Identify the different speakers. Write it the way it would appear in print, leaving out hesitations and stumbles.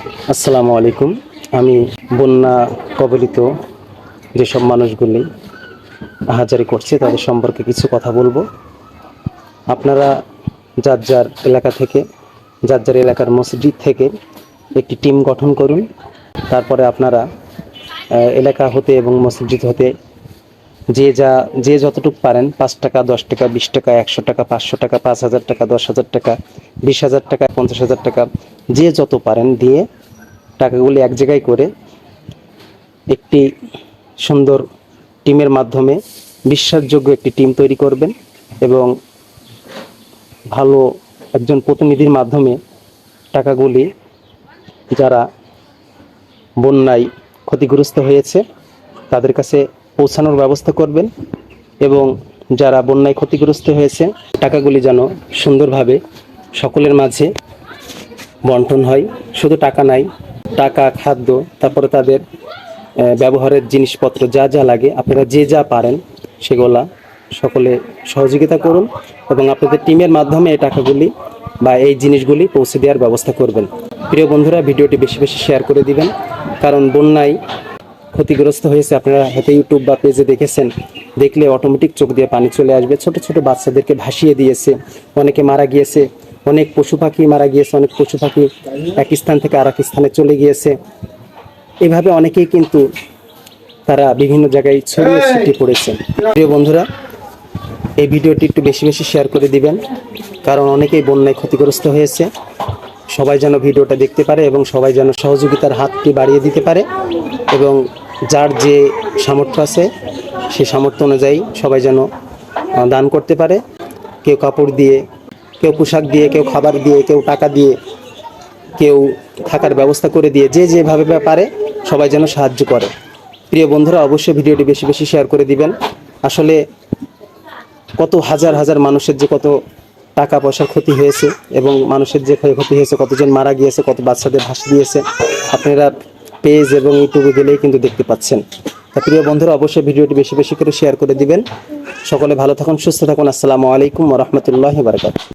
Speaker 1: আসসালামু আলাইকুম। আমি বন্যা কবলিত যেসব মানুষগুলি আহাজারি করছে তাদের সম্পর্কে কিছু কথা বলবো। আপনারা যার যার এলাকা থেকে, যার যার এলাকার মসজিদ থেকে একটি টিম গঠন করুন। তারপরে আপনারা এলাকা হতে এবং মসজিদ হতে যে যতটুকু পারেন, 5 টাকা, 10 টাকা, 20 টাকা, 100 টাকা, 500 টাকা, 5,000 টাকা, 10,000 টাকা, 20,000 টাকা, 50,000 টাকা, যে যত পারেন দিয়ে টাকাগুলি এক জায়গায় করে একটি সুন্দর টিমের মাধ্যমে বিশ্বাসযোগ্য একটি টিম তৈরি করবেন এবং ভালো একজন প্রতিনিধির মাধ্যমে টাকাগুলি যারা বন্যায় ক্ষতিগ্রস্ত হয়েছে তাদের কাছে পৌঁছানোর ব্যবস্থা করবেন এবং যারা বন্যায় ক্ষতিগ্রস্ত হয়েছে টাকাগুলি যেন সুন্দরভাবে সকলের মাঝে বন্টন হয়। শুধু টাকা নাই, টাকা, খাদ্য, তারপরে তাদের ব্যবহারের জিনিসপত্র যা যা লাগে আপনারা যে যা পারেন সেগুলা সকলে সহযোগিতা করুন এবং আপনাদের টিমের মাধ্যমে এই টাকাগুলি বা এই জিনিসগুলি পৌঁছে দেওয়ার ব্যবস্থা করবেন। প্রিয় বন্ধুরা, ভিডিওটি বেশি বেশি শেয়ার করে দিবেন, কারণ বন্যায় ক্ষতিগ্রস্ত হয়েছে আপনারা হয়তো ইউটিউব বা পেজে দেখেছেন, দেখলে অটোমেটিক চোখ দিয়ে পানি চলে আসবে। ছোট ছোট বাচ্চাদেরকে ভাসিয়ে দিয়েছে, অনেকে মারা গিয়েছে, অনেক পশু পাখি মারা গিয়েছে, অনেক পশু পাখি এক স্থান থেকে আর এক স্থানে চলে গিয়েছে। এভাবে অনেকেই কিন্তু তারা বিভিন্ন জায়গায় ছড়িয়ে ছিটিয়ে পড়েছে। প্রিয় বন্ধুরা, এই ভিডিওটি একটু বেশি বেশি শেয়ার করে দিবেন, কারণ অনেকেই বন্যায় ক্ষতিগ্রস্ত হয়েছে। সবাই যেন ভিডিওটা দেখতে পারে এবং সবাই যেন সহযোগিতার হাতটি বাড়িয়ে দিতে পারে এবং যার যে সামর্থ্য আছে সেই সামর্থ্য অনুযায়ী সবাই যেন দান করতে পারে। কেউ কাপড় দিয়ে, কেউ পোশাক দিয়ে, কেউ খাবার দিয়ে, কেউ টাকা দিয়ে, কেউ থাকার ব্যবস্থা করে দিয়ে, যে যেভাবে পারে সবাই যেন সাহায্য করে। প্রিয় বন্ধুরা, অবশ্যই ভিডিওটি বেশি বেশি শেয়ার করে দিবেন। আসলে কত হাজার হাজার মানুষের যে কত টাকা পয়সার ক্ষতি হয়েছে এবং মানুষের যে ক্ষয়ক্ষতি হয়েছে, কতজন মারা গিয়েছে, কত বাচ্চাদের ভাসিয়ে দিয়েছে, আপনারা পেজ এবং ইউটিউবে গেলেই কিন্তু দেখতে পাচ্ছেন। তা প্রিয় বন্ধুরা, অবশ্যই ভিডিওটি বেশি বেশি করে শেয়ার করে দিবেন। সকলে ভালো থাকুন, সুস্থ থাকুন। আসসালামু আলাইকুম ওয়া রাহমাতুল্লাহি ওয়া বারাকাতুহু।